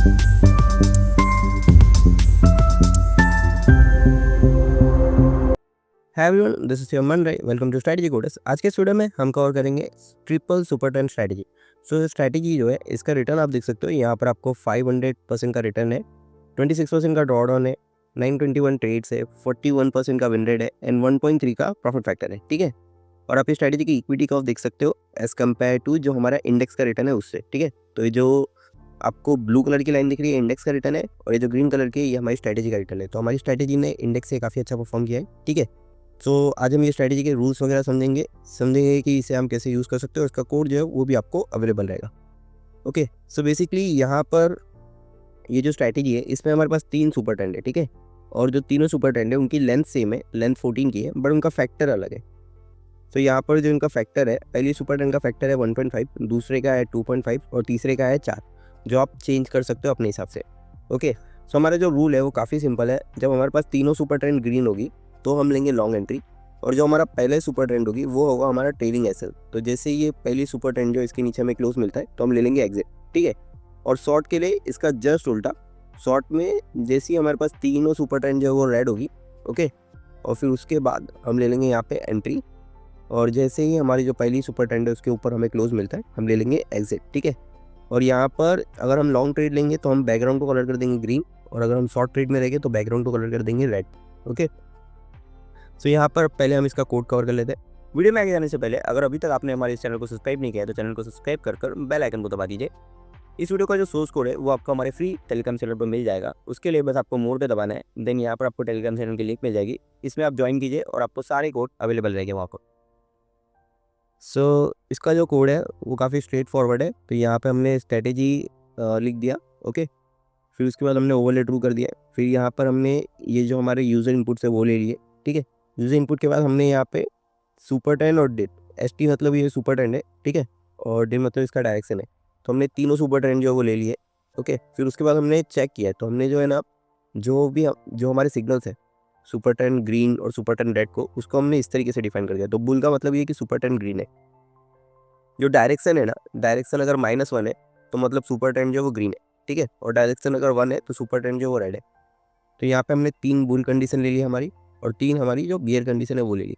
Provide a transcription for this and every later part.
Hi everyone, this is Yaman Rai. Welcome to strategy coders. आज के इस वीडियो में हम कवर करेंगे triple super trend strategy. So strategy जो है इसका रिटर्न आप देख सकते हो, यहाँ पर आपको 500% का रिटर्न है, 26% का ड्रॉ डाउन है, 921 ट्रेड्स है, 41% का विन रेट है एंड 1.3 का प्रॉफिट फैक्टर है। ठीक है, और आप इस स्ट्रैटेजी की इक्विटी कर्व देख सकते हो एज कम्पेयर टू जो हमारा इंडेक्स का रिटर्न है उससे। ठीक है, तो ये जो आपको ब्लू कलर की लाइन दिख रही है इंडेक्स का रिटर्न है, और ये जो ग्रीन कलर की है ये हमारी स्ट्रैटेजी का रिटर्न है। तो हमारी स्ट्रैटेजी ने इंडेक्स से काफ़ी अच्छा परफॉर्म किया है। ठीक है, तो आज हम ये स्ट्रैटेजी के रूल्स वगैरह समझेंगे कि इसे हम कैसे यूज़ कर सकते हैं, और इसका कोड जो है वो भी आपको अवेलेबल रहेगा। ओके, सो बेसिकली यहाँ पर ये जो स्ट्रैटेजी है इसमें हमारे पास 3 सुपर ट्रेंड है। ठीक है, और जो तीनों सुपर ट्रेंड है उनकी लेंथ सेम है, लेंथ 14 की है, बट उनका फैक्टर अलग है। तो यहाँ पर जो इनका फैक्टर है, पहली सुपर ट्रेंड का फैक्टर है 1.5, दूसरे का है 2.5 और तीसरे का है 4, जो आप चेंज कर सकते हो अपने हिसाब से। ओके, सो हमारा जो रूल है वो काफ़ी सिंपल है। जब हमारे पास तीनों सुपर ट्रेंड ग्रीन होगी तो हम लेंगे लॉन्ग एंट्री, और जो हमारा पहले सुपर ट्रेंड होगी वो होगा हमारा ट्रेलिंग एसएल। तो जैसे ये पहली सुपर ट्रेंड जो इसके नीचे हमें क्लोज मिलता है तो हम ले लेंगे एग्जिट। ठीक है, और शॉर्ट के लिए इसका जस्ट उल्टा, शॉर्ट में जैसे ही हमारे पास तीनों सुपर ट्रेंड जो है वो रेड होगी, ओके, और फिर उसके बाद हम ले लेंगे यहाँ पे एंट्री, और जैसे ही हमारी जो पहली सुपर ट्रेंड है उसके ऊपर हमें क्लोज मिलता है हम ले लेंगे एग्जिट। ठीक है, और यहाँ पर अगर हम लॉन्ग ट्रेड लेंगे तो हम बैकग्राउंड को कलर कर देंगे ग्रीन, और अगर हम शॉर्ट ट्रेड में रहेंगे तो बैकग्राउंड को कलर कर देंगे रेड। ओके, सो यहाँ पर पहले हम इसका कोड कवर कर लेते हैं। वीडियो में आगे जाने से पहले अगर अभी तक आपने हमारे इस चैनल को सब्सक्राइब नहीं किया है तो चैनल को सब्सक्राइब कर बेल आइकन को दबा दीजिए। इस वीडियो का जो सोर्स कोड है वो आपको हमारे फ्री टेलीग्राम चैनल पर मिल जाएगा। उसके लिए बस आपको मोर पे दबाना है, देन यहाँ पर आपको टेलीग्राम चैनल की लिंक मिल जाएगी, इसमें आप ज्वाइन कीजिए और आपको सारे कोड अवेलेबल रहेंगे वहाँ पर। सो इसका जो कोड है वो काफ़ी स्ट्रेट फॉरवर्ड है। तो यहाँ पे हमने स्ट्रेटेजी लिख दिया। ओके, फिर उसके बाद हमने ओवरले ट्रू कर दिया। फिर यहाँ पर हमने ये जो हमारे यूज़र इनपुट है वो ले लिए। ठीक है, यूज़र इनपुट के बाद हमने यहाँ पे सुपर टेन और डिड, एस टी मतलब ये सुपर ट्रेंड है। ठीक है, और डिड मतलब इसका डायरेक्शन है। तो हमने तीनों सुपर ट्रेंड जो है वो ले लिए। ओके, फिर उसके बाद हमने चेक किया, तो हमने जो है ना जो हमारे सिग्नल्स है सुपर टेन ग्रीन और सुपर टेन रेड को, उसको हमने इस तरीके से डिफाइन कर दिया। तो बुल का मतलब ये कि सुपर टेन ग्रीन है। जो डायरेक्शन है ना, डायरेक्शन अगर -1 है तो मतलब सुपर टेन जो है वो ग्रीन है। ठीक है, और डायरेक्शन अगर 1 है तो सुपर टेन जो है वो रेड है। तो यहाँ पे हमने 3 बुल कंडीशन ले ली हमारी, और 3 हमारी जो बियर कंडीशन है वो ले ली।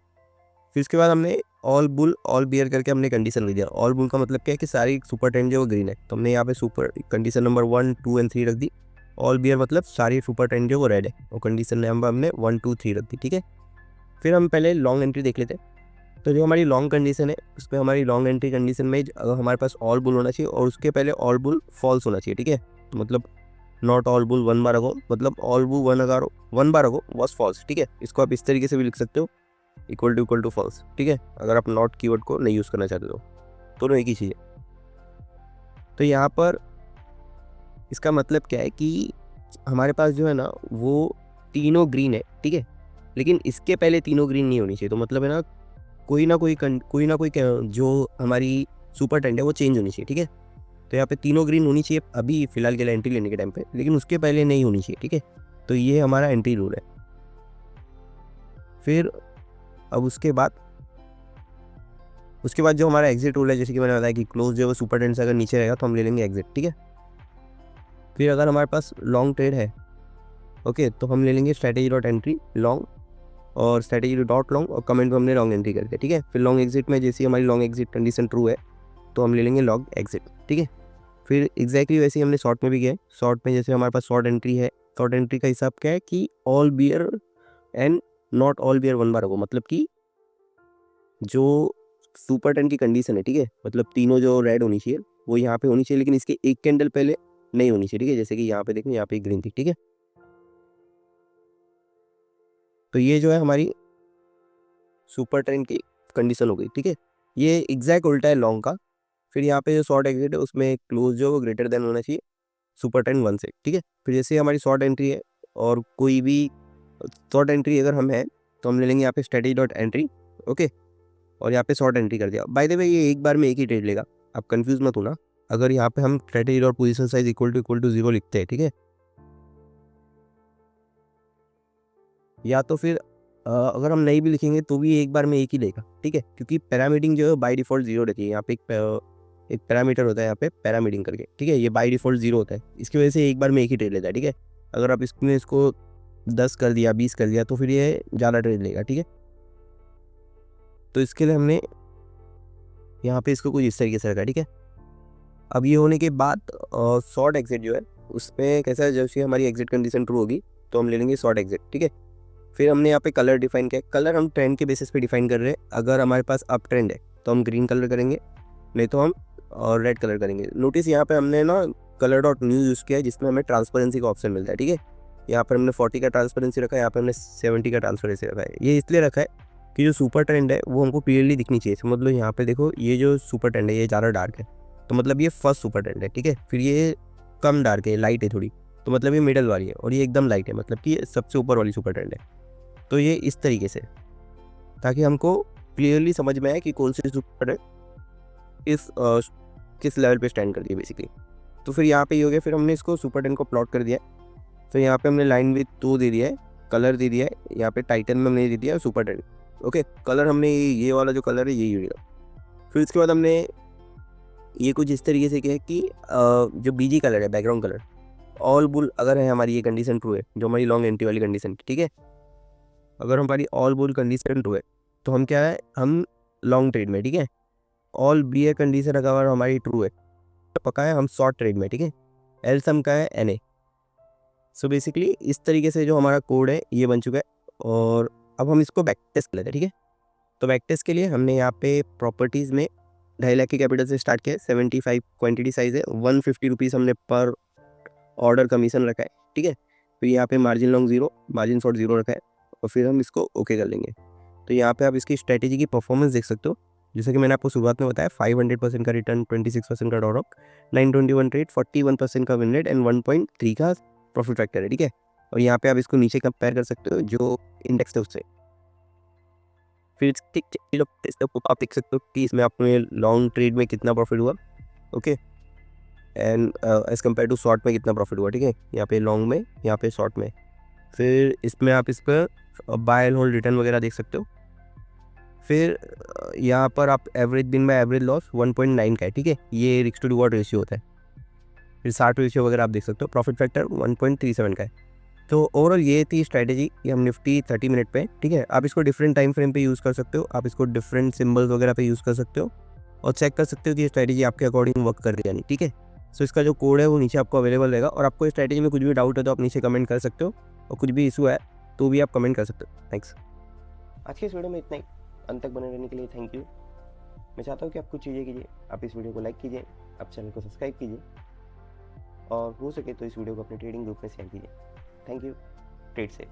फिर उसके बाद हमने ऑल बुल ऑल बियर करके हमने कंडीशन ले दिया। ऑल बुल का मतलब क्या है कि सारी सुपर टेन जो है वो ग्रीन है, तो हमने यहाँ पे सुपर कंडीशन नंबर 1, 2 एंड 3 रख दी। ऑल बियर मतलब सारी सुपर टेन जो है वो रेड है, और कंडीशन नंबर हमने 1, 2, 3 रख दी। ठीक है, फिर हम पहले लॉन्ग एंट्री देख लेते हैं। तो जो हमारी लॉन्ग कंडीशन है उसमें हमारी लॉन्ग एंट्री कंडीशन में अगर हमारे पास ऑल बुल होना चाहिए और उसके पहले ऑल बुल फॉल्स होना चाहिए। ठीक है, तो मतलब not all bull 1 bar ago, मतलब all bull 1 bar ago was false. ठीक है, इसको आप इस तरीके से भी लिख सकते हो, इक्वल टू फॉल्स। ठीक है, अगर आप नॉट कीवर्ड को नहीं यूज़ करना चाहते तो दोनों एक ही चीज़ है। तो यहाँ पर इसका मतलब क्या है कि हमारे पास जो है ना वो तीनों ग्रीन है। ठीक है, लेकिन इसके पहले तीनों ग्रीन नहीं होनी चाहिए। तो मतलब है ना कोई ना कोई जो हमारी सुपर ट्रेंड है वो चेंज होनी चाहिए। ठीक है, तो यहाँ पे तीनों ग्रीन होनी चाहिए अभी फिलहाल के लिए एंट्री लेने के टाइम पे, लेकिन उसके पहले नहीं होनी चाहिए। ठीक है, तो ये हमारा एंट्री रूल है। फिर अब उसके बाद जो हमारा एग्जिट रूल है, जैसे कि मैंने बताया कि क्लोज जो है वो सुपर ट्रेंड से अगर नीचे रहेगा तो हम ले लेंगे एग्जिट। ठीक है, फिर अगर हमारे पास लॉन्ग ट्रेड है, ओके, तो हम ले लेंगे स्ट्रैटेजी डॉट एंट्री लॉन्ग, और स्ट्रैटेजी डॉट लॉन्ग, और कमेंट को हमने लॉन्ग एंट्री कर दिया। ठीक है, फिर लॉन्ग एग्जिट में जैसे हमारी लॉन्ग एग्जिट कंडीशन ट्रू है तो हम ले लेंगे लॉन्ग एग्जिट। ठीक है, फिर एग्जैक्टली वैसे ही हमने शॉर्ट में भी किया है। शॉर्ट में जैसे हमारे पास शॉर्ट एंट्री है, शॉर्ट एंट्री का हिसाब क्या है कि all bear and not all bear 1 bar होगा, मतलब कि जो सुपर टेन की कंडीशन है, ठीक है, मतलब तीनों जो रेड होनी चाहिए वो यहाँ पे होनी चाहिए, लेकिन इसके एक कैंडल पहले नहीं होनी चाहिए। ठीक है, जैसे कि यहाँ पे देखें, यहाँ पे ग्रीन थी। ठीक है, तो ये जो है हमारी सुपर ट्रेन की कंडीशन हो गई। ठीक है, ये एग्जैक्ट उल्टा है लॉन्ग का। फिर यहाँ पे जो शॉर्ट एग्जिट है उसमें क्लोज जो वो ग्रेटर देन होना चाहिए सुपर टेन 1 से। ठीक है, फिर जैसे हमारी शॉर्ट एंट्री है, और कोई भी शॉर्ट एंट्री अगर हम है तो हम ले लेंगे यहाँ पे स्ट्रेटेजी डॉट एंट्री। ओके, और यहाँ पे शॉर्ट एंट्री कर दिया। बाय द वे ये एक बार में एक ही ट्रेड लेगा, आप कंफ्यूज मत होना। अगर यहाँ पे हम strategy dot position size equal to 0 लिखते हैं, ठीक है, या तो फिर अगर हम नहीं भी लिखेंगे तो भी एक बार में एक ही लेगा। ठीक है, क्योंकि पैरामीटिंग जो है बाय डिफॉल्ट 0 रहती है। यहाँ पे एक एक पैरामीटर होता है यहाँ पे पैरामीडिंग करके, ठीक है। ये बाय डिफ़ॉल्ट 0 होता है, इसकी वजह से एक बार में एक ही ट्रेड लेता है, ठीक है। अगर आप इसमें इसको 10 कर दिया, 20 कर दिया तो फिर ये ज़्यादा ट्रेड लेगा, ठीक है। तो इसके लिए हमने यहाँ पे इसको कुछ इस तरीके से रखा, ठीक है। अब ये होने के बाद शॉर्ट एग्जिट जो है उस पर कैसा है, जैसे हमारी एग्जिट कंडीशन ट्रू होगी तो हम ले लेंगे शॉर्ट एग्जिट, ठीक है। फिर हमने यहाँ पे कलर डिफाइन किया, कलर हम ट्रेंड के बेसिस पे डिफाइन कर रहे हैं। अगर हमारे पास अप ट्रेंड है तो हम ग्रीन कलर करेंगे, नहीं तो हम रेड कलर करेंगे। नोटिस यहाँ पे हमने ना कलर डॉट न्यू यूज़ किया है जिसमें हमें ट्रांसपेरेंसी का ऑप्शन मिलता है, ठीक है। यहाँ पर हमने 40 का ट्रांसपेरेंसी रखा है, यहाँ पर हमने 70 का ट्रांसपेरेंसी रखा है। ये इसलिए रखा है कि जो सुपर ट्रेंड है वो हमको क्लियरली दिखनी चाहिए। समझ लो यहाँ पे देखो, ये जो सुपर ट्रेंड है ये ज़्यादा डार्क है तो मतलब ये फर्स्ट सुपर ट्रेंड है, ठीक है। फिर ये कम डार्क है, लाइट है थोड़ी, तो मतलब ये मिडल वाली है, और ये एकदम लाइट है मतलब कि ये सबसे ऊपर वाली सुपर ट्रेंड है। तो ये इस तरीके से, ताकि हमको क्लियरली समझ में आए कि कौन सी सुपर ट्रेंड किस लेवल पे स्टैंड कर दिया बेसिकली। तो फिर यहाँ पे ये हो गया। फिर हमने इसको सुपर ट्रेंड को प्लॉट कर दिया। तो यहाँ पे हमने लाइन विथ 2 दे दिया है, कलर दे दिया है, यहाँ पे टाइटन में हमने दे दिया है सुपर ट्रेंड, ओके। कलर हमने ये वाला जो कलर है यही दिया। फिर उसके बाद हमने ये कुछ इस तरीके से किया है कि जो बीजी कलर है, बैकग्राउंड कलर, ऑल बुल अगर है हमारी, ये कंडीशन ट्रू है जो हमारी लॉन्ग एंट्री वाली कंडीशन, ठीक है। अगर हमारी ऑल बुल कंडीशन ट्रू है तो हम क्या है, हम लॉन्ग ट्रेड में, ठीक है। ऑल बी ए कंडीशन अगर हमारी ट्रू है तो पक्का है हम शॉर्ट ट्रेड में, ठीक है। एल्स हम का है NA। सो बेसिकली इस तरीके से जो हमारा कोड है ये बन चुका है। और अब हम इसको बैक टेस्ट कर लेते हैं, ठीक है। तो बैक टेस्ट के लिए हमने यहाँ पे प्रॉपर्टीज़ में 2.5 लाख के कैपिटल से स्टार्ट किया, 75 क्वांटिटी साइज़ है, 150 रुपीज़ हमने पर ऑर्डर कमीशन रखा है, ठीक है। फिर यहाँ पे मार्जिन लॉन्ग 0, मार्जिन शॉर्ट 0 रखा है, और फिर हम इसको ओके कर लेंगे। तो यहाँ पे आप इसकी स्ट्रैटेजी की परफॉर्मेंस देख सकते हो। जैसे कि मैंने आपको शुरुआत में बताया, 500% का रिटर्न, 26% का डॉरॉक, 921 ट्रेड, 41% का विन रेट एंड 1.3 का प्रॉफिट फैक्टर है, ठीक है। और यहाँ पे आप इसको नीचे कंपेयर कर सकते हो जो इंडेक्स है उससे। फिर आप देख सकते हो कि इसमें आपने लॉन्ग ट्रेड में कितना प्रॉफिट हुआ, okay, and as compare to short में कितना प्रॉफिट हुआ, ठीक है। यहाँ पे लॉन्ग में, यहाँ पे शॉर्ट में। फिर इसमें आप इस पर बाय एंड होल्ड रिटर्न वगैरह देख सकते हो। फिर यहाँ पर आप एवरेज दिन में एवरेज लॉस 1.9 का है, ठीक है। ये रिस्क टू रिवॉर्ड रेशियो होता है। फिर 60 रेशियो वगैरह आप देख सकते हो। प्रॉफिट फैक्टर 1.37 का है। तो ओवरऑल ये थी स्ट्रैटेजी कि हम निफ्टी 30 मिनट पे, ठीक है। आप इसको डिफरेंट टाइम फ्रेम पे यूज़ कर सकते हो, आप इसको डिफरेंट सिंबल्स वगैरह पे यूज़ कर सकते हो, और चेक कर सकते हो कि ये स्ट्रैटेजी आपके अकॉर्डिंग वर्क कर रही है नहीं, ठीक है। सो इसका जो कोड है वो नीचे आपको अवेलेबल रहेगा, और आपको इस स्ट्रैटेजी में कुछ भी डाउट है तो आप नीचे कमेंट कर सकते हो, और कुछ भी इशू है तो भी आप कमेंट कर सकते हो। थैंक्स। आज की इस वीडियो में इतना ही। अंत तक बने रहने के लिए थैंक यू। मैं चाहता हूँ कि आप कुछ चीज़ें कीजिए, आप इस वीडियो को लाइक कीजिए, आप चैनल को सब्सक्राइब कीजिए, और हो सके तो इस वीडियो को अपने ट्रेडिंग ग्रुप में शेयर कीजिए। Thank you. Trade safe.